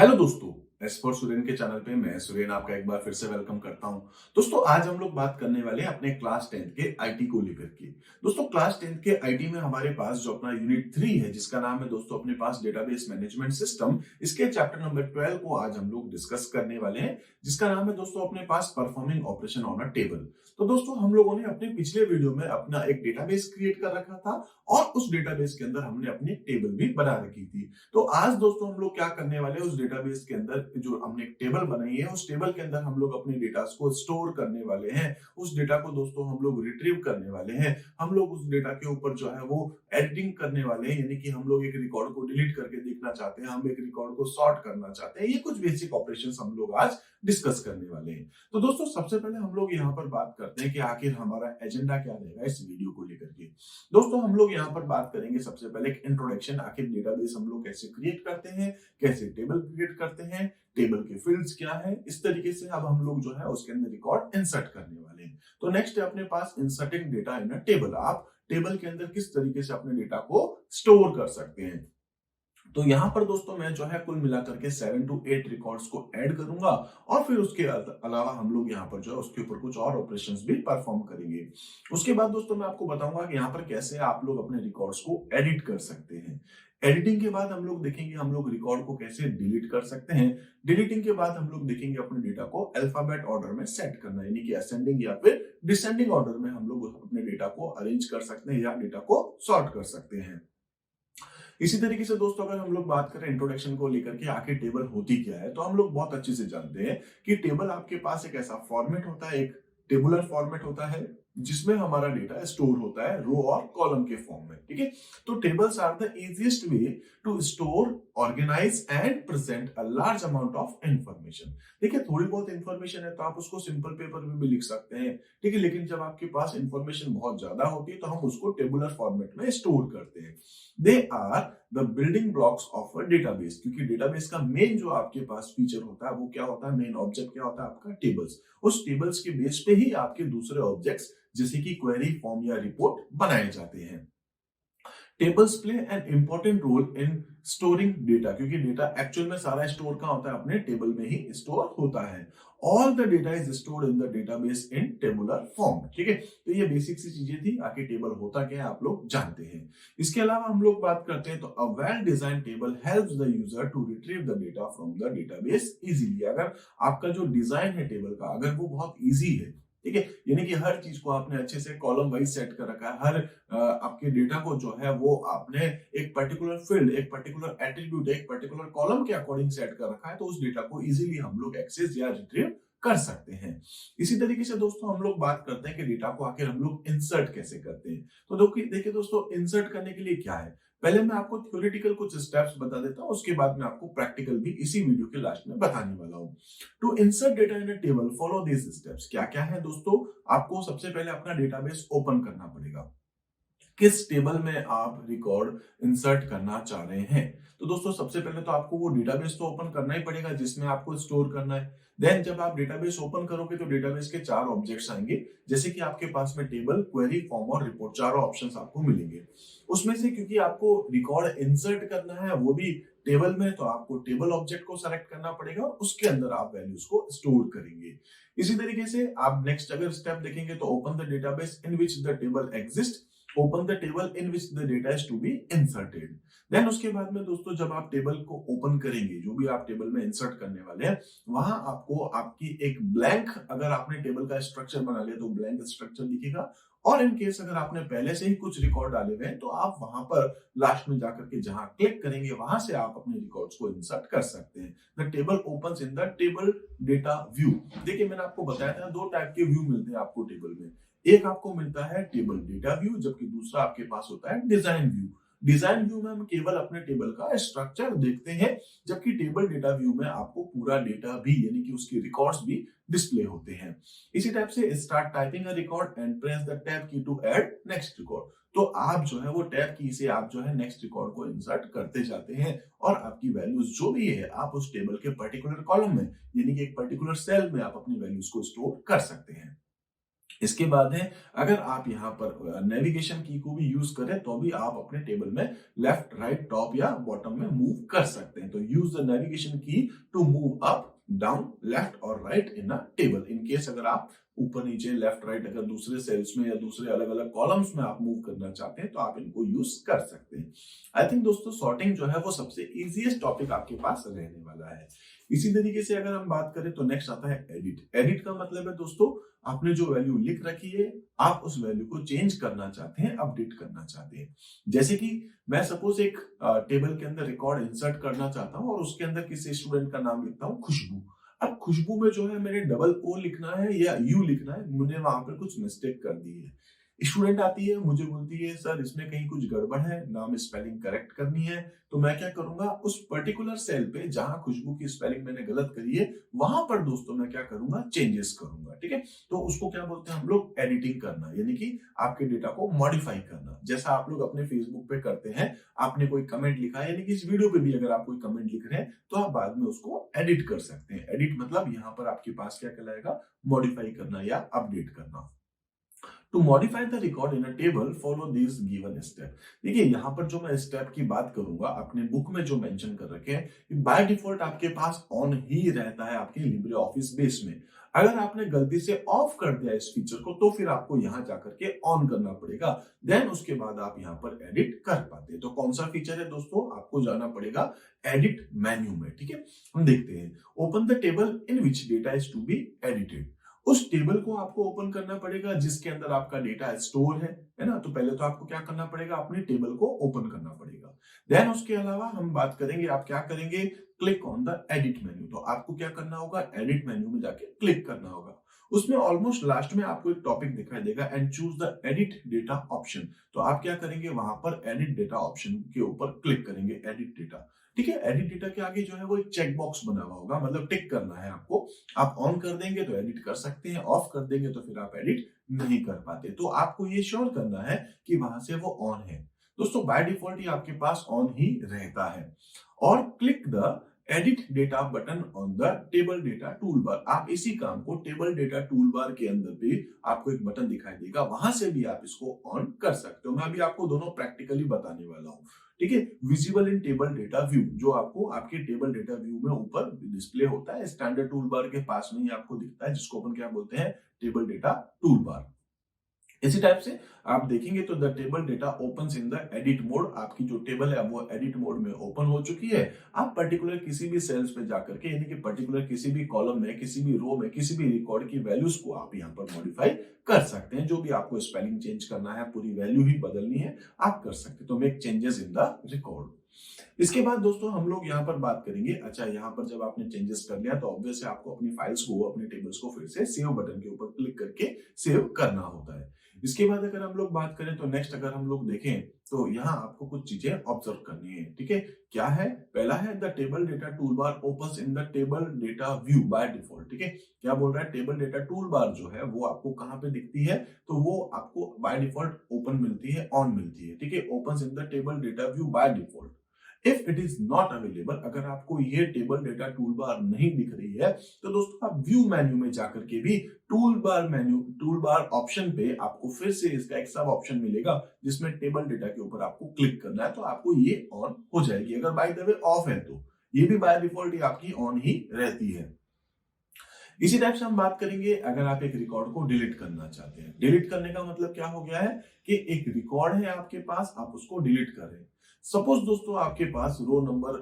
Hello दोस्तों, S for Suren के channel पे मैं सुरेन आपका एक बार फिर से वेलकम करता हूं। दोस्तों आज हम लोग बात करने वाले हैं अपने क्लास 10th के आईटी को लेकर के। दोस्तों क्लास 10th के आईटी में हमारे पास जो अपना यूनिट 3 है जिसका नाम है दोस्तों अपने पास डेटाबेस मैनेजमेंट सिस्टम, इसके चैप्टर नंबर 12 को आज हम लोग डिस्कस करने वाले हैं जिसका नाम है दोस्तों अपने पास performing operation on a table. तो दोस्तों हम लोगों ने अपने पिछले वीडियो में अपना एक डेटाबेस क्रिएट कर रखा था और उस डेटाबेस के अंदर हमने अपनी टेबल भी बना रखी थी। तो आज दोस्तों हम लोग क्या करने वाले हैं, उस डेटाबेस के अंदर जो हमने एक टेबल बनाई है उस टेबल के अंदर हम लोग अपने डेटा को स्टोर करने वाले हैं। उस डेटा को दोस्तों हम लोग रिट्रीव करने वाले हैं। हम लोग उस डेटा के ऊपर जो है वो एडिटिंग करने वाले हैं, यानी कि हम लोग एक रिकॉर्ड को डिलीट करके देखना चाहते हैं, हम एक रिकॉर्ड को सॉर्ट करना चाहते हैं। ये कुछ बेसिक ऑपरेशंस हम लोग आज डिस्कस करने वाले हैं। तो दोस्तों सबसे पहले हम लोग यहाँ पर बात करते हैं कि आखिर हमारा एजेंडा क्या रहेगा इस वीडियो को लेकर के। दोस्तों हम लोग यहाँ पर बात करेंगे सबसे पहले एक इंट्रोडक्शन, आखिर डेटाबेस हम लोग कैसे क्रिएट करते हैं, कैसे टेबल क्रिएट करते हैं, टेबल के फील्ड्स क्या है। इस तरीके से अब हम लोग जो है उसके अंदर रिकॉर्ड इंसर्ट करने वाले हैं। तो नेक्स्ट है अपने पास inserting data in a table. आप टेबल के अंदर किस तरीके से अपने डेटा को स्टोर कर सकते हैं। तो यहाँ पर दोस्तों मैं जो है कुल मिलाकर के 7 to 8 रिकॉर्ड्स को ऐड करूंगा और फिर उसके अलावा हम लोग यहाँ पर जो है उसके ऊपर कुछ और ऑपरेशंस भी परफॉर्म करेंगे। उसके बाद दोस्तों मैं आपको बताऊंगा कि यहाँ पर कैसे आप लोग अपने रिकॉर्ड्स को एडिट कर सकते हैं। एडिटिंग के बाद हम लोग देखेंगे हम लोग रिकॉर्ड को कैसे डिलीट कर सकते हैं। डिलीटिंग के बाद हम लोग देखेंगे अपने डेटा को अल्फाबेट ऑर्डर में सेट करना, यानी कि असेंडिंग या फिर डिसेंडिंग ऑर्डर में हम लोग अपने डेटा को अरेंज कर सकते हैं या डेटा को सॉर्ट कर सकते हैं। इसी तरीके से दोस्तों अगर हम लोग बात करें इंट्रोडक्शन को लेकर के आखिर टेबल होती क्या है, तो हम लोग बहुत अच्छे से जानते हैं कि टेबल आपके पास एक ऐसा फॉर्मेट होता है, एक टेबुलर फॉर्मेट होता है जिसमें हमारा डेटा स्टोर होता है रो और कॉलम के फॉर्म में। ठीक है, तो tables are the easiest way to store, organise and present a large amount of information. देखिए थोड़ी बहुत इंफॉर्मेशन है तो आप उसको सिंपल पेपर में भी लिख सकते हैं, ठीक है, लेकिन जब आपके पास इंफॉर्मेशन बहुत ज्यादा होती है तो हम उसको टेबुलर फॉर्मेट में स्टोर करते हैं। They are the building blocks of a database, क्योंकि डेटाबेस का मेन जो आपके पास फीचर होता है वो क्या होता है, मेन ऑब्जेक्ट क्या होता है आपका टेबल्स। उस टेबल्स के बेस पे ही आपके दूसरे ऑब्जेक्ट्स जैसे कि क्वेरी, फॉर्म या रिपोर्ट बनाए जाते हैं। Tables play an important role in storing data, क्योंकि डेटा एक्चुअल में सारा स्टोर कहाँ होता है, अपने टेबल में ही स्टोर होता है। All the data is stored in the database in tabular form. ठीक है, तो ये बेसिक सी चीजें थी। आखिर टेबल होता क्या है आप लोग जानते हैं। इसके अलावा हम लोग बात करते हैं तो a well design table helps the user to retrieve the data from the database easily. अगर आपका जो डिजाइन है टेबल का अगर वो बहुत इजी है, ठीक है, यानी कि हर चीज को आपने अच्छे से कॉलम वाइज सेट कर रखा है, हर आपके डेटा को जो है वो आपने एक पर्टिकुलर फील्ड, एक पर्टिकुलर एट्रीब्यूट, एक पर्टिकुलर कॉलम के अकॉर्डिंग सेट कर रखा है, तो उस डेटा को इजीली हम लोग एक्सेस या रिट्रीव कर सकते हैं। इसी तरीके से दोस्तों हम लोग बात करते हैं कि डेटा को आखिर हम लोग इंसर्ट कैसे करते हैं। तो देखिए दोस्तों, इंसर्ट करने के लिए क्या है, पहले मैं आपको थ्योरेटिकल कुछ स्टेप्स बता देता हूं, उसके बाद मैं आपको प्रैक्टिकल भी इसी वीडियो के लास्ट में बताने वाला हूं। To insert data in a table follow this steps. क्या क्या है दोस्तों, आपको सबसे पहले अपना डेटाबेस ओपन करना पड़ेगा। किस टेबल में आप रिकॉर्ड इंसर्ट करना चाह रहे हैं, तो दोस्तों सबसे पहले तो आपको वो डेटाबेस तो ओपन करना ही पड़ेगा जिसमें आपको स्टोर करना है। देन जब आप डेटाबेस ओपन करोगे तो डेटाबेस के 4 ऑब्जेक्ट्स आएंगे, जैसे कि आपके पास में टेबल, क्वेरी, फॉर्म और रिपोर्ट, चारों ऑप्शंस आपको मिलेंगे। उसमें से क्योंकि आपको रिकॉर्ड इंसर्ट करना है वो भी टेबल में, तो आपको टेबल ऑब्जेक्ट को सेलेक्ट करना पड़ेगा और उसके अंदर आप वैल्यूज को स्टोर करेंगे। इसी तरीके से आप नेक्स्ट अगर स्टेप देखेंगे तो open the database in which the table exist, open the table in which the data is to be inserted. Then उसके बाद में दोस्तों जब आप टेबल को ओपन करेंगे, जो भी आप टेबल में इंसर्ट करने वाले हैं, वहां आपको आपकी एक ब्लैंक, अगर आपने टेबल का स्ट्रक्चर बना लिया तो ब्लैंक स्ट्रक्चर दिखेगा, और इन केस अगर आपने पहले से ही कुछ रिकॉर्ड डाले हुए हैं तो आप वहां पर लास्ट में जाकर के जहां क्लिक करेंगे वहां से आप अपने रिकॉर्ड्स को इंसर्ट कर सकते हैं। The table opens in the table data view. देखिए मैंने आपको बताया था 2 टाइप के व्यू मिलते हैं आपको टेबल में। एक आपको मिलता है टेबल डेटा व्यू, जबकि दूसरा आपके पास होता है डिजाइन व्यू। डिजाइन व्यू में हम केवल अपने टेबल का स्ट्रक्चर देखते हैं, जबकि टेबल डेटा व्यू में आपको पूरा डेटा भी, यानी कि उसके रिकॉर्ड्स भी डिस्प्ले होते हैं। इसी टाइप से start typing a record and press the tab की टू ऐड नेक्स्ट रिकॉर्ड। तो आप जो है वो टैब की से आप जो है नेक्स्ट रिकॉर्ड को इंसर्ट करते जाते हैं और आपकी वैल्यूज जो भी है आप उस टेबल के पर्टिकुलर कॉलम में, यानी कि एक पर्टिकुलर सेल में आप अपनी वैल्यूज को स्टोर कर सकते हैं। इसके बाद है, अगर आप यहाँ पर नेविगेशन की को भी यूज करें तो भी आप अपने टेबल में लेफ्ट राइट टॉप या बॉटम में मूव कर सकते हैं। तो use the navigation key to move up down left और right in a table. In case अगर आप ऊपर नीचे लेफ्ट राइट अगर दूसरे सेल्स में या दूसरे अलग अलग कॉलम्स में आप मूव करना चाहते हैं तो आप इनको यूज कर सकते हैं। आई थिंक दोस्तों सॉर्टिंग जो है वो सबसे इजीएस्ट टॉपिक आपके पास रहने वाला है। इसी तरीके से अगर हम बात करें तो नेक्स्ट आता है एडिट। एडिट का मतलब है दोस्तों, आपने जो वैल्यू लिख रखी है आप उस वैल्यू को चेंज करना चाहते हैं, अपडेट करना चाहते हैं। जैसे कि मैं सपोज एक टेबल के अंदर रिकॉर्ड इंसर्ट करना चाहता हूं और उसके अंदर किसी स्टूडेंट का नाम लिखता हूं खुशबू। अब खुशबू में जो है मैंने डबल ओ लिखना है या यू लिखना है, मैंने वहां पर कुछ मिस्टेक कर दी है। स्टूडेंट आती है मुझे बोलती है सर इसमें कहीं कुछ गड़बड़ है, नाम स्पेलिंग करेक्ट करनी है। तो मैं क्या करूंगा, उस पर्टिकुलर सेल पे जहां खुशबू की स्पेलिंग मैंने गलत करी है वहां पर दोस्तों मैं क्या करूंगा, चेंजेस करूंगा। ठीक है, तो उसको क्या बोलते हैं हम लोग, एडिटिंग करना, यानी कि आपके डेटा को मॉडिफाई करना। जैसा आप लोग अपने फेसबुक पे करते हैं, आपने कोई कमेंट लिखा है, यानी कि इस वीडियो पे भी अगर आप कोई कमेंट लिख रहे हैं तो आप बाद में उसको एडिट कर सकते हैं। एडिट मतलब यहाँ पर आपके पास क्या कहलाएगा, मॉडिफाई करना या अपडेट करना। To modify the record in a table follow this given step. देखिए यहाँ पर जो मैं स्टेप की बात करूंगा, अपने बुक में जो मेंशन कर रखे हैं, बाय डिफॉल्ट आपके पास ऑन ही रहता है आपके लिब्रे ऑफिस बेस में। अगर आपने गलती से ऑफ कर दिया इस फीचर को तो फिर आपको यहां जाकर के ऑन करना पड़ेगा, देन उसके बाद आप यहां पर एडिट कर पाते हैं। तो कौन सा फीचर है दोस्तों, आपको जाना पड़ेगा एडिट मेन्यू में। ठीक है, हम देखते हैं। Open the table in which data is to be edited. उस टेबल को आपको ओपन करना पड़ेगा जिसके अंदर आपका डेटा स्टोर है ना। तो पहले तो आपको क्या करना पड़ेगा, अपने टेबल को ओपन करना पड़ेगा। देन उसके अलावा हम बात करेंगे, आप क्या करेंगे, click on the edit menu. तो आपको क्या करना होगा, एडिट मेन्यू में जाके क्लिक करना होगा। उसमें ऑलमोस्ट लास्ट में आपको एक टॉपिक दिखाई देगा, and choose the edit data option. तो आप क्या करेंगे, वहां पर एडिट डेटा ऑप्शन के ऊपर क्लिक करेंगे, एडिट डेटा। ठीक है, एडिट डेटा के आगे जो है वो एक चेक बॉक्स बना हुआ होगा, मतलब टिक करना है आपको। आप ऑन कर देंगे तो एडिट कर सकते हैं, ऑफ कर देंगे तो फिर आप एडिट नहीं कर पाते। तो आपको ये श्योर करना है कि वहां से वो ऑन है। दोस्तों बाय डिफॉल्ट ये आपके पास ऑन ही रहता है। और click the edit data button on the table data tool bar. आप इसी काम को टेबल डेटा टूल बार के अंदर भी आपको एक बटन दिखाई देगा, वहां से भी आप इसको ऑन कर सकते हो। मैं अभी आपको दोनों प्रैक्टिकली बताने वाला हूं। ठीक है, visible in table data view, जो आपको आपके टेबल डेटा व्यू में ऊपर डिस्प्ले होता है, स्टैंडर्ड टूल बार के पास में ही आपको दिखता है, जिसको अपन क्या बोलते हैं, टेबल डेटा टूल बार। इसी टाइप से आप देखेंगे तो the table data opens in the edit mode. आपकी जो टेबल है वो एडिट मोड में ओपन हो चुकी है। आप पर्टिकुलर किसी भी सेल्स पे जाकर के, यानी कि पर्टिकुलर किसी भी कॉलम में, किसी भी रो में, किसी भी रिकॉर्ड की वैल्यूज को आप यहाँ पर मॉडिफाई कर सकते हैं। जो भी आपको स्पेलिंग चेंज करना है, पूरी वैल्यू ही बदलनी है, आप कर सकते हैं। तो make changes in the record. इसके बाद दोस्तों हम लोग यहाँ पर बात करेंगे, अच्छा यहाँ पर जब आपने चेंजेस कर लिया तो ऑब्वियसली आपको अपनी फाइल्स को, अपने टेबल्स को फिर से सेव बटन के ऊपर क्लिक करके सेव करना होता है। इसके बाद अगर हम लोग बात करें तो नेक्स्ट अगर हम लोग देखें तो यहाँ आपको कुछ चीजें ऑब्जर्व करनी है। ठीक है, क्या है, पहला है the table data tool bar opens in the table data view by default. ठीक है, क्या बोल रहा है, टेबल डेटा टूल बार जो है वो आपको कहाँ पे दिखती है, तो वो आपको बाय डिफॉल्ट ओपन मिलती है, ऑन मिलती है। ठीक है, opens in the table data view by default. If it is not available, अगर आपको ये टेबल डेटा टूल बार नहीं दिख रही है तो दोस्तों आप व्यू मेन्यू में जाकर के भी टूल बार ऑप्शन पे आपको फिर से इसका एक सब ऑप्शन मिलेगा जिसमें टेबल डेटा के ऊपर आपको क्लिक करना है, तो आपको ये ऑन हो जाएगी। अगर बाय द वे ऑफ है तो ये भी बाय डिफॉल्ट आपकी ऑन ही रहती है। इसी टाइप से हम बात करेंगे, अगर आप एक रिकॉर्ड को डिलीट करना चाहते हैं। डिलीट करने का मतलब क्या हो गया है कि एक रिकॉर्ड है आपके पास, आप उसको डिलीट कर रहे हैं। सपोज दोस्तों आपके पास row number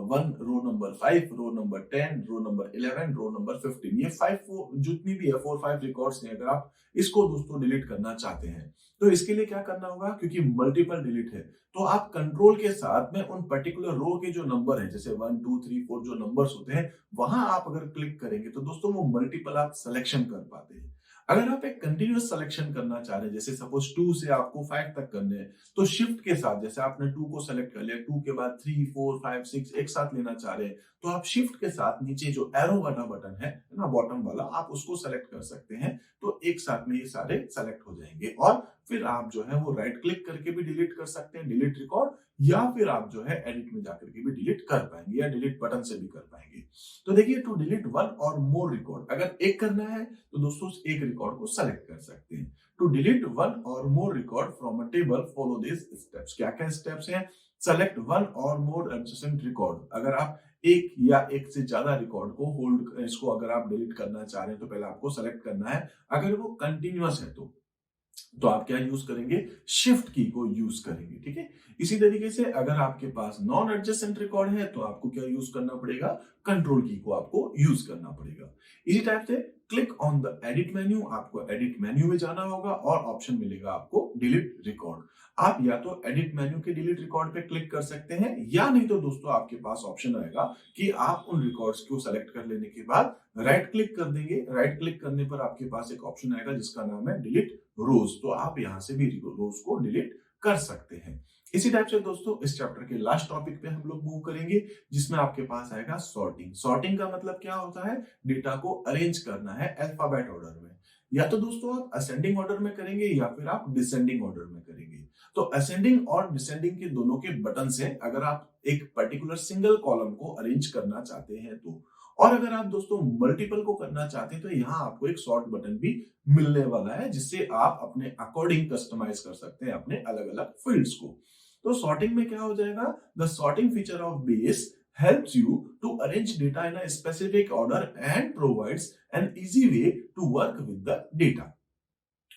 1, row number 5, row number 10, row number 11, row number 15, ये 5 जितनी भी है 4-5 रिकॉर्ड्स हैं, अगर आप इसको दोस्तों डिलीट करना चाहते हैं तो इसके लिए क्या करना होगा, क्योंकि मल्टीपल डिलीट है तो आप कंट्रोल के साथ में उन पर्टिकुलर रो के जो नंबर है, जैसे 1 2 3 4 जो नंबर्स होते हैं, वहां आप अगर क्लिक करेंगे तो दोस्तों वो मल्टीपल आप सिलेक्शन कर पाते हैं। अगर आप एक कंटिन्यूअस सिलेक्शन करना चाह रहे हैं, जैसे सपोज 2 से आपको 5 तक करने हैं, तो शिफ्ट के साथ जैसे आपने 2 को सेलेक्ट कर लिया, 2 के बाद 3 4 5 6 एक साथ लेना चाह रहे हैं, तो आप शिफ्ट के साथ नीचे जो एरो वाला बटन है ना, बॉटम वाला, आप उसको सेलेक्ट कर सकते हैं। तो एक साथ में ये सारे सेलेक्ट हो जाएंगे और फिर आप जो है वो राइट क्लिक करके भी डिलीट कर सकते हैं, डिलीट रिकॉर्ड, या फिर आप जो है एडिट में जाकर के भी डिलीट कर पाएंगे या डिलीट बटन से भी कर पाएंगे। तो देखिए, to delete one or more record, अगर एक करना है तो दोस्तों उस एक रिकॉर्ड को सेलेक्ट कर सकते हैं। To delete one or more record from a table follow this steps. क्या क्या स्टेप्स हैं? Select one or more adjacent record. अगर आप एक या एक से ज्यादा रिकॉर्ड को होल्ड, इसको अगर आप डिलीट करना चाह रहे हैं तो पहले आपको सेलेक्ट करना है। अगर वो कंटिन्यूअस है तो आप क्या यूज करेंगे? शिफ्ट की को यूज करेंगे, ठीक है। इसी तरीके से अगर आपके पास नॉन एडजेसेंट रिकॉर्ड है तो आपको क्या यूज करना पड़ेगा? कंट्रोल की को आपको यूज करना पड़ेगा। इसी टाइप से click on the edit menu, आपको एडिट मेन्यू में जाना होगा और ऑप्शन मिलेगा आपको डिलीट रिकॉर्ड। आप या तो एडिट मेन्यू के डिलीट रिकॉर्ड पे क्लिक कर सकते हैं, या नहीं तो दोस्तों आपके पास ऑप्शन आएगा कि आप उन रिकॉर्ड्स को सेलेक्ट कर लेने के बाद राइट क्लिक कर देंगे। राइट क्लिक करने पर आपके पास एक ऑप्शन आएगा जिसका नाम है डिलीट रोज, तो आप यहां से भी रोज को डिलीट कर सकते हैं। इसी टाइप से दोस्तों इस चैप्टर के लास्ट टॉपिक पे हम लोग मूव करेंगे, जिसमें आपके पास आएगा सॉर्टिंग। सॉर्टिंग का मतलब क्या होता है? डेटा को अरेंज करना है अल्फाबेट ऑर्डर में। या तो दोस्तों आप असेंडिंग ऑर्डर में करेंगे या फिर आप डिसेंडिंग ऑर्डर में करेंगे। तो असेंडिंग और डिसेंडिंग के दोनों के बटन से अगर आप एक पर्टिकुलर सिंगल कॉलम को अरेंज करना चाहते हैं तो, और अगर आप दोस्तों मल्टीपल को करना चाहते हैं तो यहाँ आपको एक सॉर्ट बटन भी मिलने वाला है, जिससे आप अपने अकॉर्डिंग कस्टमाइज कर सकते हैं अपने अलग अलग फील्ड्स को। तो सॉर्टिंग में क्या हो जाएगा? The sorting feature of base helps you to arrange data in a specific order and provides an easy way to work with the data.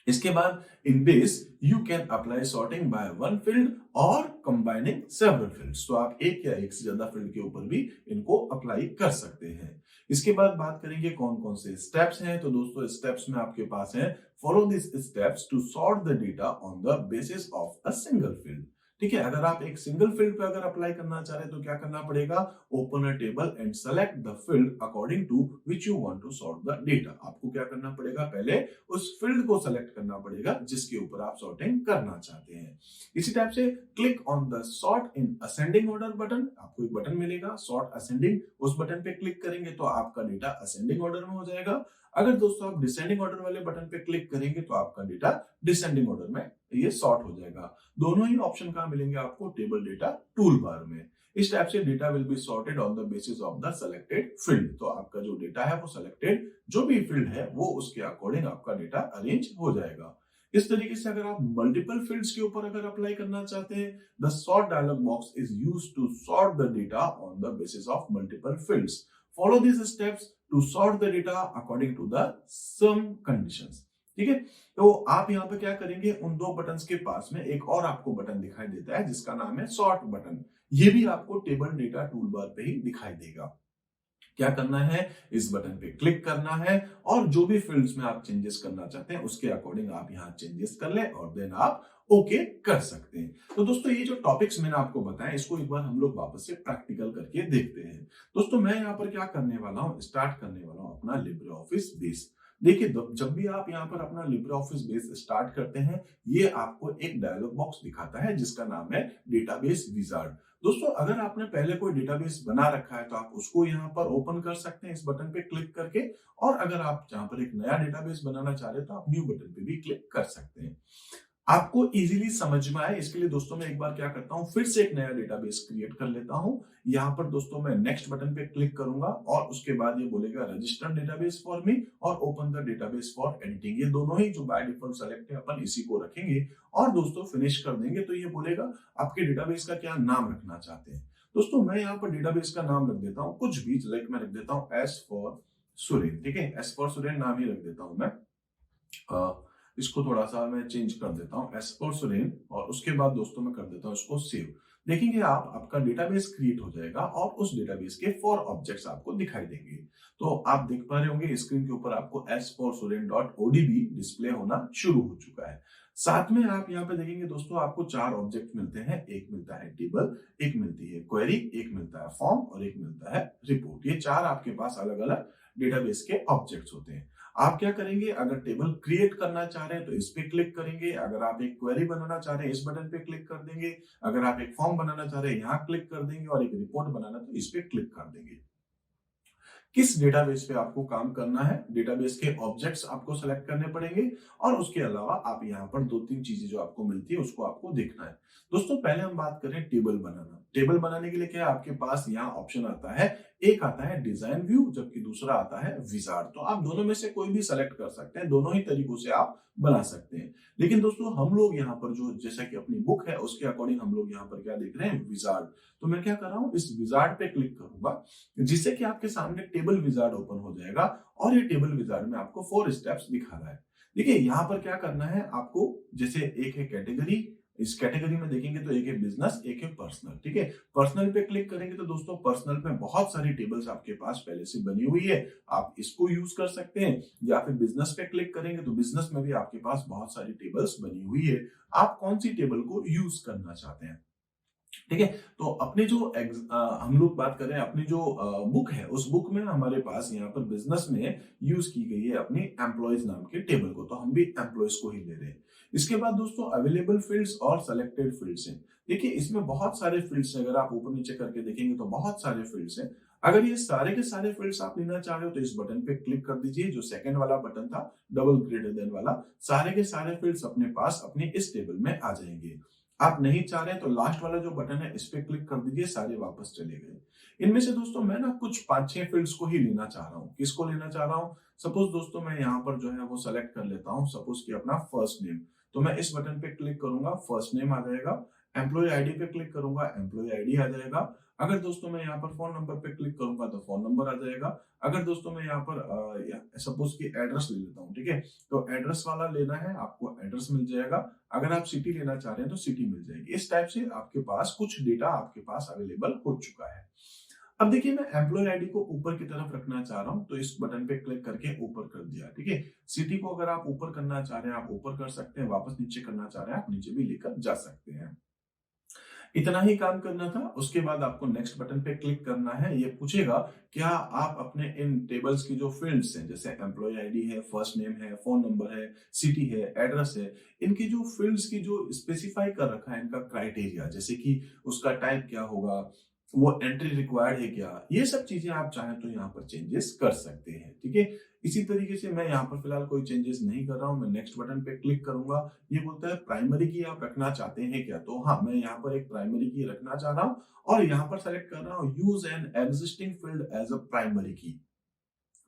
इसके बाद in base you can apply sorting by one field or combining several fields. तो आप एक या एक से ज्यादा field के ऊपर भी इनको अप्लाई कर सकते हैं। इसके बाद बात करेंगे कौन कौन से स्टेप्स हैं। तो दोस्तों स्टेप्स में आपके पास है, follow this steps to sort the data on the basis of a single field. ठीक है, अगर आप एक सिंगल फील्ड पे अगर अप्लाई करना चाह रहे हैं तो क्या करना पड़ेगा? Open a table and select the field according to which you want to sort the data. आपको क्या करना पड़ेगा? पहले उस फील्ड को सेलेक्ट करना पड़ेगा जिसके ऊपर आप सॉर्टिंग करना चाहते हैं। इसी टाइप से click on the sort in ascending order button, आपको एक बटन मिलेगा सॉर्ट असेंडिंग, उस बटन पे क्लिक करेंगे तो आपका डेटा असेंडिंग ऑर्डर में हो जाएगा। अगर दोस्तों आप डिसेंडिंग ऑर्डर वाले बटन पे क्लिक करेंगे तो आपका डेटा डिसेंडिंग ऑर्डर में ये सॉर्ट हो जाएगा। दोनों ही ऑप्शन कहां मिलेंगे आपको? टेबल डेटा टूल बार में। इस टाइप से data will be sorted on the basis of the selected field. तो आपका जो डेटा है वो सेलेक्टेड जो भी फील्ड है वो उसके अकॉर्डिंग आपका डेटा अरेंज हो जाएगा। इस तरीके से अगर आप मल्टीपल फील्ड्स के ऊपर अगर अप्लाई करना चाहते हैं, the sort dialog box is used to sort the data on the basis of multiple fields. Follow this steps to sort the data according to the some conditions. ठीक है, तो आप यहाँ पे क्या करेंगे? उन दो बटन्स के पास में एक और आपको बटन दिखाई देता है जिसका नाम है सॉर्ट बटन। ये भी आपको टेबल डेटा टूल बार पे ही दिखाई देगा। क्या करना है? इस बटन पे क्लिक करना है और जो भी फील्ड्स में आप चेंजेस करना चाहते हैं उसके अकॉर्डिंग आप यहाँ चेंजेस कर ले और देन आप ओके कर सकते हैं। तो दोस्तों ये जो टॉपिक्स मैंने आपको बताया इसको एक बार हम लोग वापस से प्रैक्टिकल करके देखते हैं। दोस्तों मैं यहाँ पर क्या करने वाला हूँ? स्टार्ट करने वाला हूँ अपना लिब्रे ऑफिस बेस। देखिए, जब भी आप यहाँ पर अपना लिब्रे ऑफिस बेस स्टार्ट करते हैं, ये आपको एक डायलॉग बॉक्स दिखाता है जिसका नाम है डेटाबेस विजार्ड। दोस्तों अगर आपने पहले कोई डेटाबेस बना रखा है तो आप उसको यहाँ पर ओपन कर सकते हैं इस बटन पे क्लिक करके, और अगर आप यहाँ पर एक नया डेटाबेस बनाना चाह रहे हैं तो आप न्यू बटन पे भी क्लिक कर सकते हैं। आपको इजीली समझ में आए इसके लिए दोस्तों मैं एक बार क्या करता हूं, फिर से एक नया डेटाबेस क्रिएट कर लेता हूं। यहां पर दोस्तों मैं नेक्स्ट बटन पे क्लिक करूंगा और उसके बाद ये बोलेगा रजिस्टर डेटाबेस फॉर मी और open the database for editing. ये दोनों ही जो बाय डिफॉल्ट सेलेक्ट है अपन इसी को रखेंगे और दोस्तों फिनिश कर देंगे। तो ये बोलेगा आपके डेटाबेस का क्या नाम रखना चाहते हैं। दोस्तों मैं यहाँ पर डेटाबेस का नाम रख देता हूँ कुछ भी, लाइक मैं रख देता हूँ एस फॉर सुरेन। ठीक है, एस फॉर सुरेन नाम ही रख देता हूं मैं। इसको थोड़ा सा मैं चेंज कर देता हूं एस फॉर सुरेन, और उसके बाद दोस्तों मैं कर देता हूं इसको सेव। देखेंगे आप आपका डेटाबेस क्रिएट हो जाएगा और उस डेटाबेस के 4 ऑब्जेक्ट्स आपको दिखाई देंगे। तो आप देख पा रहे होंगे स्क्रीन के ऊपर आपको S for Suren dot ODB display होना शुरू हो चुका है। साथ में आप यहाँ पे देखेंगे दोस्तों आपको 4 ऑब्जेक्ट मिलते हैं। एक मिलता है टेबल, एक मिलती है क्वेरी, एक मिलता है फॉर्म और एक मिलता है रिपोर्ट। ये 4 आपके पास अलग अलग डेटाबेस के ऑब्जेक्ट्स होते हैं। आप क्या करेंगे? अगर टेबल क्रिएट करना चाह रहे हैं तो इस पे क्लिक करेंगे, अगर आप एक क्वेरी बनाना चाह रहे हैं इस बटन पे क्लिक कर देंगे, अगर आप एक फॉर्म बनाना चाह रहे हैं यहाँ क्लिक कर देंगे और एक रिपोर्ट बनाना तो इस पे क्लिक कर देंगे। किस डेटाबेस पे आपको काम करना है, डेटाबेस के ऑब्जेक्ट्स आपको सेलेक्ट करने पड़ेंगे और उसके अलावा आप यहाँ पर 2-3 चीजें जो आपको मिलती है उसको आपको देखना है। दोस्तों पहले हम बात करें टेबल बनाना। टेबल बनाने के लिए क्या है आपके पास यहाँ ऑप्शन आता है, एक आता है डिजाइन व्यू जबकि दूसरा आता है विजार्ड। तो आप दोनों में से कोई भी सेलेक्ट कर सकते हैं, दोनों ही तरीकों से आप बना सकते हैं। लेकिन दोस्तों हम लोग यहाँ पर जो जैसा कि अपनी बुक है उसके अकॉर्डिंग हम लोग यहाँ पर क्या देख रहे हैं, विजार्ड। तो मैं क्या कर रहा हूँ, इस विजार्ड पे क्लिक करूंगा जिससे कि आपके सामने टेबल विजार्ड ओपन हो जाएगा और ये टेबल विजार्ड में आपको 4 स्टेप्स दिखा रहा है। देखिए यहाँ पर क्या करना है आपको, जैसे एक है कैटेगरी, इस कैटेगरी में देखेंगे तो एक है बिजनेस, एक है पर्सनल। ठीक है, पर्सनल पे क्लिक करेंगे तो दोस्तों पर्सनल में बहुत सारी टेबल्स आपके पास पहले से बनी हुई है, आप इसको यूज कर सकते हैं। या फिर बिजनेस पे क्लिक करेंगे तो बिजनेस में भी आपके पास बहुत सारी टेबल्स बनी हुई है, आप कौन सी टेबल को यूज करना चाहते हैं। ठीक है, तो अपने जो हम लोग बात करें अपनी जो बुक है, उस बुक में हमारे पास यहाँ पर बिजनेस में यूज की गई है अपनी एम्प्लॉयज नाम के टेबल को, तो हम भी एम्प्लॉयज को ही ले रहे हैं। इसके बाद दोस्तों अवेलेबल फील्ड्स और सेलेक्टेड फील्ड्स हैं। देखिए इसमें बहुत सारे फील्ड्स हैं, अगर आप ऊपर नीचे करके देखेंगे तो बहुत सारे फील्ड्स हैं। अगर ये सारे के सारे फील्ड्स आप लेना चाह रहे हो तो इस बटन पे क्लिक कर दीजिए, जो सेकंड वाला बटन था डबल ग्रेटर देन वाला, सारे के सारे फील्ड्स अपने पास अपने इस टेबल में आ जाएंगे। आप नहीं चाह रहे हैं तो लास्ट वाला जो बटन है इस पे क्लिक कर दीजिए, सारे वापस चले गए। इनमें से दोस्तों मैं ना कुछ 5-6 फील्ड्स को ही लेना चाह रहा हूँ। किसको लेना चाह रहा हूँ, सपोज दोस्तों मैं यहाँ पर जो है वो सेलेक्ट कर लेता हूँ, सपोज कि अपना फर्स्ट नेम। तो मैं इस बटन पे क्लिक करूंगा, फर्स्ट नेम आ जाएगा। एम्प्लॉय आईडी पे क्लिक करूंगा, एम्प्लॉय आईडी आ जाएगा। अगर दोस्तों मैं यहाँ पर फोन नंबर पे क्लिक करूंगा तो फोन नंबर आ जाएगा। अगर दोस्तों मैं यहाँ पर सपोज कि एड्रेस ले लेता हूँ, ठीक है, तो एड्रेस वाला लेना है आपको, एड्रेस मिल जाएगा। अगर आप सिटी लेना चाह रहे हैं तो सिटी मिल जाएगी। इस टाइप से आपके पास कुछ डेटा आपके पास अवेलेबल हो चुका है। अब देखिए मैं एम्प्लॉय आईडी को ऊपर की तरफ रखना चाह रहा हूं, तो इस बटन पे क्लिक करके ऊपर कर दिया। ठीक है, सिटी को अगर आप ऊपर करना चाह रहे हैं आप ऊपर कर सकते हैं, वापस नीचे करना चाह रहे हैं आप नीचे भी लेकर जा सकते हैं। इतना ही काम करना था। उसके बाद आपको नेक्स्ट बटन पे क्लिक करना है। ये पूछेगा क्या आप अपने इन टेबल्स की जो फील्ड्स हैं, जैसे एम्प्लॉय आईडी है, फर्स्ट नेम है, फोन नंबर है, सिटी है, एड्रेस है, इनकी जो फील्ड्स की जो स्पेसिफाई कर रखा है इनका क्राइटेरिया, जैसे कि उसका टाइप क्या होगा, वो एंट्री रिक्वायर्ड है क्या, ये सब चीजें आप चाहें तो यहाँ पर चेंजेस कर सकते हैं। ठीक है, इसी तरीके से मैं यहाँ पर फिलहाल कोई चेंजेस नहीं कर रहा हूँ। मैं नेक्स्ट बटन पे क्लिक करूंगा। ये बोलता है प्राइमरी की आप रखना चाहते हैं क्या, तो हाँ मैं यहाँ पर एक प्राइमरी की रखना चाह रहा हूँ और यहाँ पर सेलेक्ट कर रहा हूँ use an existing field as a primary key.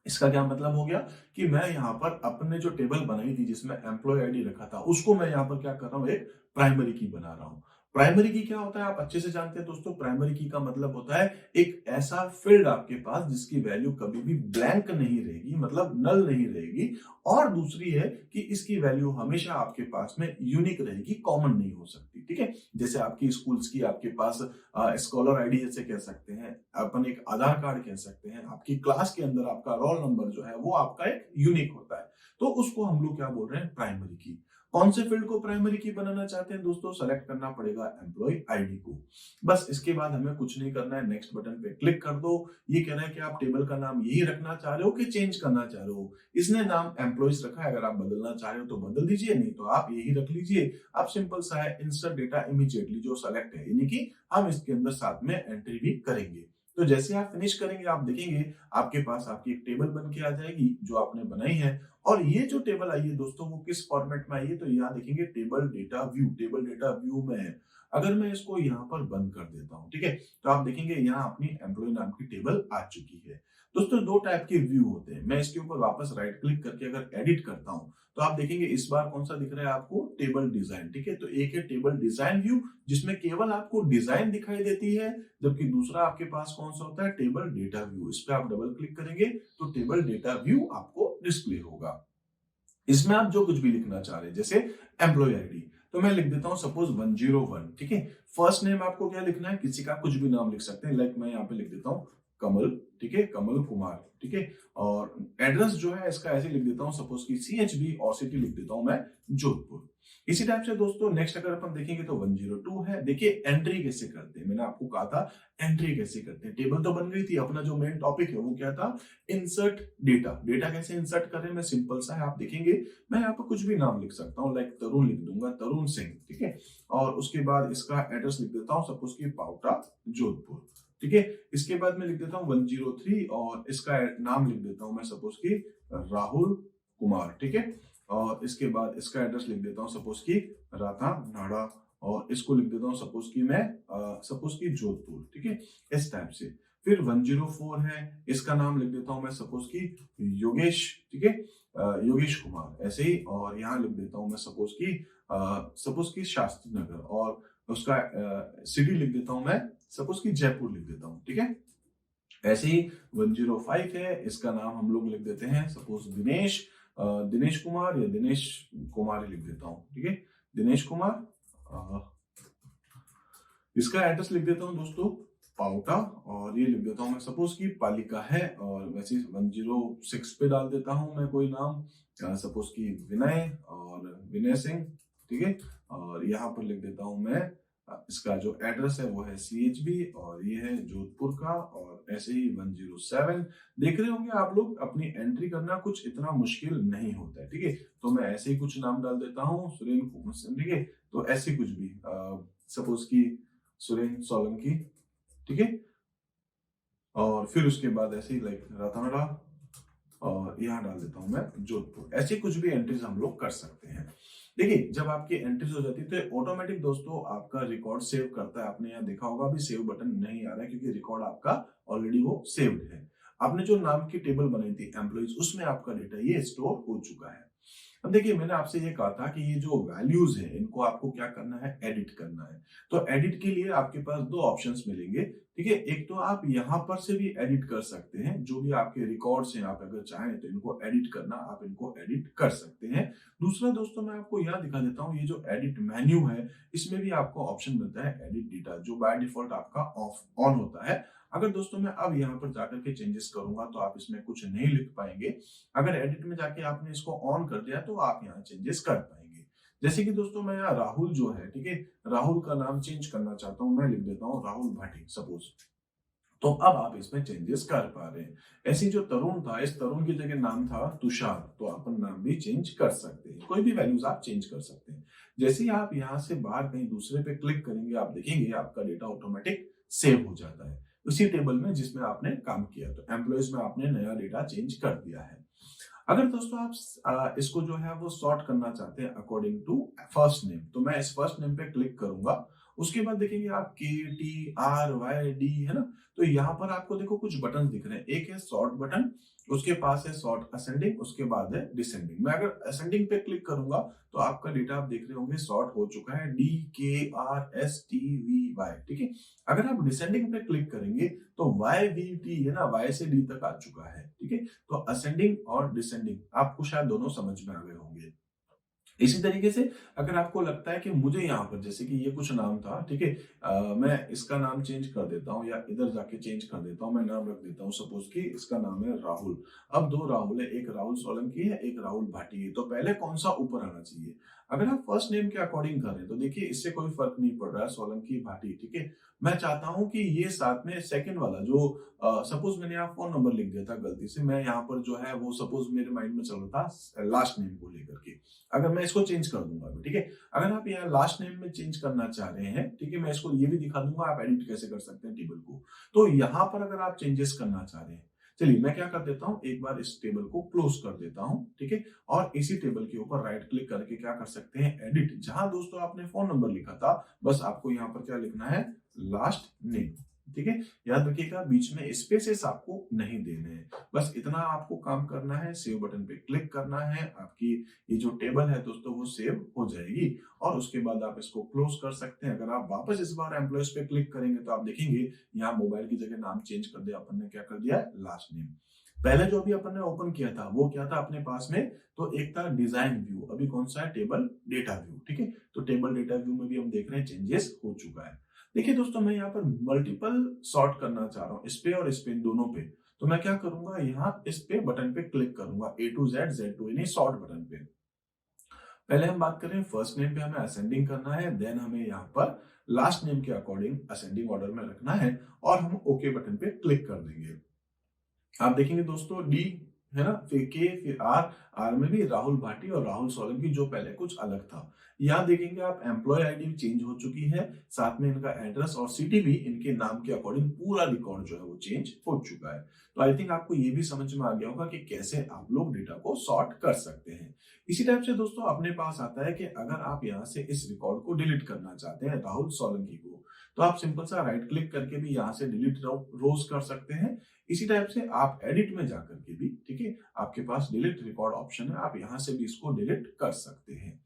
इसका क्या मतलब हो गया कि मैं यहाँ पर अपने जो टेबल बनाई थी जिसमें एम्प्लॉय आईडी रखा था उसको मैं यहाँ पर क्या कर रहा हूँ, एक प्राइमरी की बना रहा हूँ। प्राइमरी की क्या होता है आप अच्छे से जानते हैं दोस्तों। प्राइमरी की का मतलब होता है एक ऐसा फील्ड आपके पास जिसकी वैल्यू कभी भी ब्लैंक नहीं रहेगी, मतलब नल नहीं रहेगी। और दूसरी है कि इसकी वैल्यू हमेशा आपके पास में यूनिक रहेगी, कॉमन नहीं हो सकती। ठीक है, जैसे आपकी स्कूल्स की आपके पास स्कॉलर आईडी जैसे कह सकते हैं, अपन एक आधार कार्ड कह सकते हैं, आपकी क्लास के अंदर आपका रोल नंबर जो है वो आपका एक यूनिक होता है, तो उसको हम लोग क्या बोल रहे हैं, प्राइमरी की। कौन से फील्ड को प्राइमरी की बनाना चाहते हैं दोस्तों, सेलेक्ट करना पड़ेगा एम्प्लॉय आईडी को। बस इसके बाद हमें कुछ नहीं करना है, नेक्स्ट बटन पे क्लिक कर दो। ये कह रहा है कि आप टेबल का नाम यही रखना चाह रहे हो कि चेंज करना चाह रहे हो। इसने नाम एम्प्लॉयज रखा है, अगर आप बदलना चाह रहे हो तो बदल दीजिए, नहीं तो आप यही रख लीजिए। आप सिंपल सा है इंसर्ट डेटा इमीडिएटली जो सेलेक्ट है, यानी कि हम इसके अंदर साथ में एंट्री भी करेंगे। तो जैसे आप फिनिश करेंगे आप देखेंगे आपके पास आपकी एक टेबल बन के आ जाएगी जो आपने बनाई है। और ये जो टेबल आई है दोस्तों वो किस फॉर्मेट में आई है, तो यहाँ देखेंगे table data view, table data view में है। अगर मैं इसको यहाँ पर बंद कर देता हूँ, ठीक है, तो आप देखेंगे यहाँ अपनी एम्प्लॉय नाम की टेबल आ चुकी है। दोस्तों दो टाइप के व्यू होते हैं। मैं इसके ऊपर वापस राइट क्लिक करके अगर एडिट करता हूँ तो आप देखेंगे इस बार कौन सा दिख रहा है आपको, टेबल डिजाइन। ठीक है, तो एक है टेबल डिजाइन व्यू जिसमें केवल आपको डिजाइन दिखाई देती है, जबकि दूसरा आपके पास कौन सा होता है, टेबल डेटा व्यू। इस पे आप डबल क्लिक करेंगे तो टेबल डेटा व्यू आपको डिस्प्ले होगा। इसमें आप जो कुछ भी लिखना चाह रहे हैं, जैसे एम्प्लॉय आईडी, तो मैं लिख देता हूं सपोज 101। ठीक है, फर्स्ट नेम आपको क्या लिखना है, किसी का कुछ भी नाम लिख सकते हैं, लाइक मैं यहाँ पे लिख देता हूँ कमल। ठीक है, कमल कुमार। ठीक है, और एड्रेस जो है इसका ऐसे लिख देता हूँ सपोज की CHB और सिटी लिख देता हूं मैं जोधपुर। इसी टाइप से दोस्तों नेक्स्ट अगर अपन देखेंगे तो 102 है। देखिए एंट्री कैसे करते हैं, मैंने आपको कहा था एंट्री कैसे करते हैं। टेबल तो बन गई थी, अपना जो मेन टॉपिक है वो क्या था, इंसर्ट डेटा। डेटा कैसे इंसर्ट करें, मैं सिंपल सा है, आप देखेंगे मैं यहाँ पर कुछ भी नाम लिख सकता हूँ, लाइक तरुण लिख दूंगा, तरुण सिंह। ठीक है, और उसके बाद इसका एड्रेस लिख देता हूँ सपोज की पावटा जोधपुर। ठीक है। इसके बाद मैं लिख देता हूँ 103 और इसका नाम लिख देता हूँ मैं सपोज की राहुल कुमार, ठीक है। और इसके बाद इसका एड्रेस लिख देता हूँ सपोज की रातानाडा, और इसको लिख देता हूँ सपोज की मैं सपोज की जोधपुर, ठीक है, इस टाइप से। फिर 104 है, इसका नाम लिख देता हूँ मैं सपोज की योगेश, ठीक है, योगेश कुमार ऐसे ही। और यहाँ लिख देता हूँ मैं सपोज की शास्त्री नगर, और उसका सिटी लिख देता हूँ मैं सपोज की जयपुर लिख देता हूँ, ठीक है। ऐसे ही 105 है, इसका नाम हम लोग लिख देते हैं सपोज दिनेश कुमार, या दिनेश कुमार ही लिख देता हूँ, ठीक है, दिनेश कुमार। इसका एड्रेस लिख देता हूँ दोस्तों पाउटा, और ये लिख देता हूँ मैं सपोज की पालिका है, और वैसे 106 पे डाल देता हूँ मैं कोई नाम, सपोज की विनय और विनय सिंह, ठीक है। और यहाँ पर लिख देता हूँ मैं इसका जो एड्रेस है वो है CHB, और ये है जोधपुर का, और ऐसे ही 107। देख रहे होंगे आप लोग, अपनी एंट्री करना कुछ इतना मुश्किल नहीं होता है, ठीक है। तो मैं ऐसे ही कुछ नाम डाल देता हूँ, सुरेंद्र कुमार, ठीक है। तो ऐसे कुछ भी सपोज की सुरेंद्र सोलंकी, ठीक है। और फिर उसके बाद ऐसे ही लाइक रातानाडा, और यहाँ डाल देता हूं मैं जोधपुर। ऐसे कुछ भी एंट्रीज हम लोग कर सकते हैं। देखिए, जब आपकी एंट्रीज हो जाती है तो ऑटोमेटिक दोस्तों आपका रिकॉर्ड सेव करता है। आपने यहाँ देखा होगा अभी सेव बटन नहीं आ रहा है, क्योंकि रिकॉर्ड आपका ऑलरेडी वो सेव्ड है। आपने जो नाम की टेबल बनाई थी एम्प्लॉइज, उसमें आपका डेटा ये स्टोर हो चुका है। अब देखिए, मैंने आपसे ये कहा था कि ये जो वैल्यूज है इनको आपको क्या करना है, एडिट करना है। तो एडिट के लिए आपके पास दो ऑप्शंस मिलेंगे, ठीक है। एक तो आप यहाँ पर से भी एडिट कर सकते हैं, जो भी आपके रिकॉर्ड्स हैं, आप अगर चाहें तो इनको एडिट करना, आप इनको एडिट कर सकते हैं। दूसरा दोस्तों, मैं आपको यहाँ दिखा देता हूँ, ये जो एडिट मेन्यू है इसमें भी आपको ऑप्शन मिलता है एडिट डेटा, जो बाय डिफॉल्ट आपका ऑफ ऑन होता है। अगर दोस्तों मैं अब यहाँ पर जाकर के चेंजेस करूंगा तो आप इसमें कुछ नहीं लिख पाएंगे। अगर एडिट में जाके आपने इसको ऑन कर दिया तो आप यहाँ चेंजेस कर पाएंगे। जैसे कि दोस्तों मैं यहाँ राहुल जो है, ठीक है, राहुल का नाम चेंज करना चाहता हूँ, मैं लिख देता हूँ राहुल भाटी सपोज। तो अब आप इसमें चेंजेस कर पा रहे हैं। ऐसे जो तरुण था, इस तरुण की जगह नाम था तुषार, तो अपन नाम भी चेंज कर सकते हैं। कोई भी वैल्यूज आप चेंज कर सकते हैं। जैसे ही आप यहाँ से बाहर कहीं दूसरे पे क्लिक करेंगे, आप देखेंगे आपका डेटा ऑटोमेटिक सेव हो जाता है उसी टेबल में जिसमें आपने काम किया। तो एम्प्लॉइज में आपने नया डेटा चेंज कर दिया है। अगर दोस्तों आप इसको जो है वो सॉर्ट करना चाहते हैं अकॉर्डिंग टू फर्स्ट नेम, तो मैं इस फर्स्ट नेम पे क्लिक करूंगा। उसके बाद देखेंगे आप KTRYD है ना, तो यहाँ पर आपको देखो कुछ बटन दिख रहे हैं। एक है सॉर्ट बटन, उसके पास है सॉर्ट असेंडिंग, उसके बाद है डिसेंडिंग। मैं अगर असेंडिंग पे क्लिक करूंगा तो आपका डेटा आप देख रहे होंगे सॉर्ट हो चुका है DKRSTVY, ठीक है। अगर आप डिसेंडिंग पे क्लिक करेंगे तो YVT है ना, Y से D तक आ चुका है, ठीक है। तो असेंडिंग और डिसेंडिंग आपको शायद दोनों समझ में आ गए होंगे। इसी तरीके से अगर आपको लगता है कि मुझे यहाँ पर जैसे कि ये कुछ नाम था, ठीक है, मैं इसका नाम चेंज कर देता हूँ, या इधर जाके चेंज कर देता हूँ। मैं नाम रख देता हूँ सपोज कि इसका नाम है राहुल। अब दो राहुल है, एक राहुल सोलंकी है, एक राहुल भाटी है। तो पहले कौन सा ऊपर आना चाहिए? अगर आप फर्स्ट नेम के अकॉर्डिंग कर रहे हैं तो देखिए इससे कोई फर्क नहीं पड़ रहा है, सोलंकी भाटी, ठीक है। मैं चाहता हूं कि ये साथ में सेकंड वाला जो सपोज मैंने यहाँ फोन नंबर लिख दिया था गलती से, मैं यहाँ पर जो है वो सपोज मेरे माइंड में चल रहा था लास्ट नेम को लेकर के। अगर मैं इसको चेंज कर दूंगा अभी, ठीक है। अगर आप यहाँ लास्ट नेम में चेंज करना चाह रहे हैं, ठीक है, मैं इसको ये भी दिखा दूंगा आप एडिट कैसे कर सकते हैं टेबल को। तो यहाँ पर अगर आप चेंजेस करना चाह रहे हैं, चलिए मैं क्या कर देता हूं, एक बार इस टेबल को क्लोज कर देता हूं, ठीक है। और इसी टेबल के ऊपर राइट क्लिक करके क्या कर सकते हैं, एडिट। जहां दोस्तों आपने फोन नंबर लिखा था, बस आपको यहाँ पर क्या लिखना है, लास्ट नेम, ठीक है। याद रखिएगा बीच में स्पेसेस आपको नहीं देने हैं। बस इतना आपको काम करना है, सेव बटन पे क्लिक करना है, आपकी ये जो टेबल है दोस्तों वो सेव हो जाएगी। और उसके बाद आप इसको क्लोज कर सकते हैं। अगर आप वापस इस बार एम्प्लॉयज पे क्लिक करेंगे तो आप देखेंगे यहाँ मोबाइल की जगह नाम चेंज कर दिया अपन ने, क्या कर दिया, लास्ट नेम। पहले जो भी अपन ने ओपन किया था वो क्या था अपने पास में, तो एक था डिजाइन व्यू, अभी कौन सा है, टेबल डेटा व्यू, ठीक है। तो टेबल डेटा व्यू में भी हम देख रहे हैं चेंजेस हो चुका है। देखिए दोस्तों, मैं यहाँ पर मल्टीपल सॉर्ट करना चाह रहा हूँ, इस पे और इस पे, दोनों पे। तो मैं क्या करूंगा, यहाँ इस पे बटन पे क्लिक करूंगा, A to Z, Z to N, sort button पे। पहले हम बात करें फर्स्ट नेम पे, हमें असेंडिंग करना है, देन हमें यहाँ पर लास्ट नेम के अकॉर्डिंग असेंडिंग ऑर्डर में रखना है, और हम ओके बटन पे क्लिक कर देंगे। आप देखेंगे दोस्तों है ना? फिर के, फिर आर, आर में भी राहुल भाटी और राहुल सोलंकी, जो पहले कुछ अलग था। यहाँ देखेंगे आप एम्प्लॉय आईडी चेंज हो चुकी है, साथ में इनका एड्रेस और सिटी भी इनके नाम के अकॉर्डिंग पूरा रिकॉर्ड जो है वो चेंज हो चुका है। तो आई थिंक आपको ये भी समझ में आ गया होगा कि कैसे आप लोग डेटा को सॉर्ट कर सकते हैं। इसी टाइप से दोस्तों अपने पास आता है कि अगर आप यहाँ से इस रिकॉर्ड को डिलीट करना चाहते हैं राहुल सोलंकी को, तो आप सिंपल सा राइट क्लिक करके भी यहाँ से डिलीट रोज कर सकते हैं। इसी टाइप से आप एडिट में जाकर के भी, ठीक है, आपके पास डिलीट रिकॉर्ड ऑप्शन है, आप यहाँ से भी इसको डिलीट कर सकते हैं।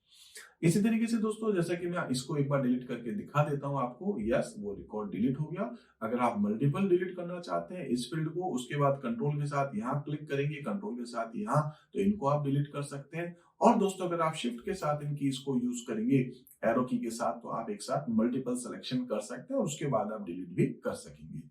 इसी तरीके से दोस्तों जैसा कि मैं इसको एक बार डिलीट करके दिखा देता हूं आपको, यस वो रिकॉर्ड डिलीट हो गया। अगर आप मल्टीपल डिलीट करना चाहते हैं इस फील्ड को, उसके बाद कंट्रोल के साथ यहाँ क्लिक करेंगे, कंट्रोल के साथ यहाँ, तो इनको आप डिलीट कर सकते हैं। और दोस्तों अगर आप शिफ्ट के साथ इनकी इसको यूज करेंगे एरो की के साथ, तो आप एक साथ मल्टीपल सिलेक्शन कर सकते हैं और उसके बाद आप डिलीट भी कर सकेंगे।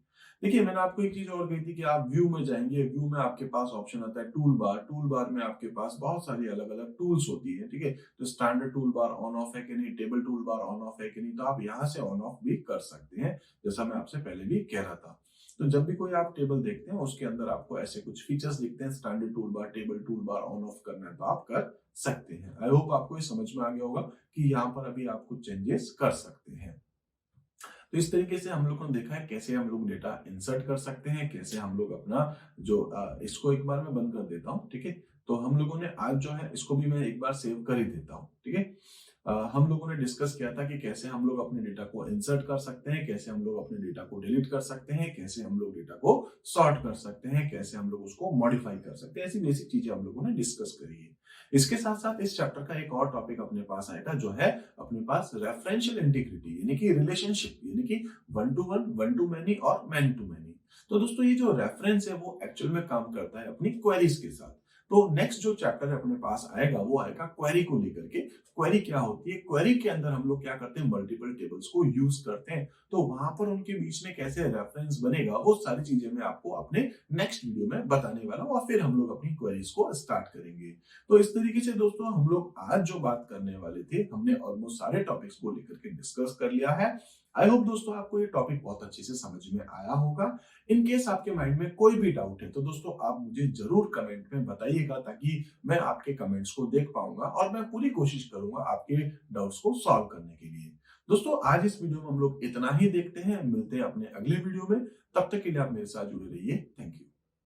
देखिए मैंने आपको एक चीज और कही थी कि आप व्यू में जाएंगे, व्यू में आपके पास ऑप्शन आता है टूल बार, टूल बार में आपके पास बहुत सारी अलग अलग टूल्स होती है, ठीक है। तो standard tool bar on off है कि नहीं, table tool bar on off है कि नहीं, तो आप यहाँ से ऑन ऑफ भी कर सकते हैं, जैसा मैं आपसे पहले भी कह रहा था। तो जब भी कोई आप टेबल देखते हैं उसके अंदर आपको ऐसे कुछ फीचर्स दिखते हैं, standard tool bar, table tool bar on off करना है तो आप कर सकते हैं। आई होप आपको ये समझ में आ गया होगा कि यहाँ पर अभी आप कुछ चेंजेस कर सकते हैं। तो इस तरीके से हम लोगों ने देखा है कैसे हम लोग डेटा इंसर्ट कर सकते हैं, कैसे हम लोग अपना जो इसको एक बार मैं बंद कर देता हूँ, ठीक है। तो हम लोगों ने आज जो है इसको भी मैं एक बार सेव कर ही देता हूँ, ठीक है। हम लोगों ने डिस्कस किया था कि कैसे हम लोग अपने डेटा को इंसर्ट कर सकते हैं, कैसे हम लोग अपने डेटा को डिलीट कर सकते हैं, कैसे हम लोग डेटा को सॉर्ट कर सकते हैं, कैसे हम लोग उसको मॉडिफाई कर सकते हैं, ऐसी बेसिक चीजें हम लोगों ने डिस्कस करी है। इसके साथ साथ इस चैप्टर का एक और टॉपिक अपने पास आएगा जो है अपने पास रेफरेंशियल इंटीग्रिटी, यानी कि रिलेशनशिप, यानी कि वन टू मैनी और मैनी टू मैनी। तो दोस्तों ये जो रेफरेंस है वो एक्चुअल में काम करता है अपनी क्वेरीज के साथ। तो नेक्स्ट जो चैप्टर अपने पास आएगा वो आएगा क्वेरी को लेकर के। क्वेरी क्या होती है, क्वेरी के अंदर हम लोग क्या करते हैं, मल्टीपल टेबल्स को यूज करते हैं, तो वहां पर उनके बीच में कैसे रेफरेंस बनेगा वो सारी चीजें मैं आपको अपने नेक्स्ट वीडियो में बताने वाला हूं और फिर हम लोग अपनी क्वेरीज को स्टार्ट करेंगे। तो इस तरीके से दोस्तों हम लोग आज जो बात करने वाले थे, हमने ऑलमोस्ट सारे टॉपिक्स को लेकर के डिस्कस कर लिया है। आई होप दोस्तों आपको ये टॉपिक बहुत अच्छे से समझ में आया होगा। इन केस आपके माइंड में कोई भी डाउट है तो दोस्तों आप मुझे जरूर कमेंट में बताइएगा, ताकि मैं आपके कमेंट्स को देख पाऊंगा और मैं पूरी कोशिश करूंगा आपके डाउट्स को सॉल्व करने के लिए। दोस्तों आज इस वीडियो में हम लोग इतना ही देखते हैं, मिलते हैं अपने अगले वीडियो में। तब तक के लिए आप मेरे साथ जुड़े रहिए। Thank you.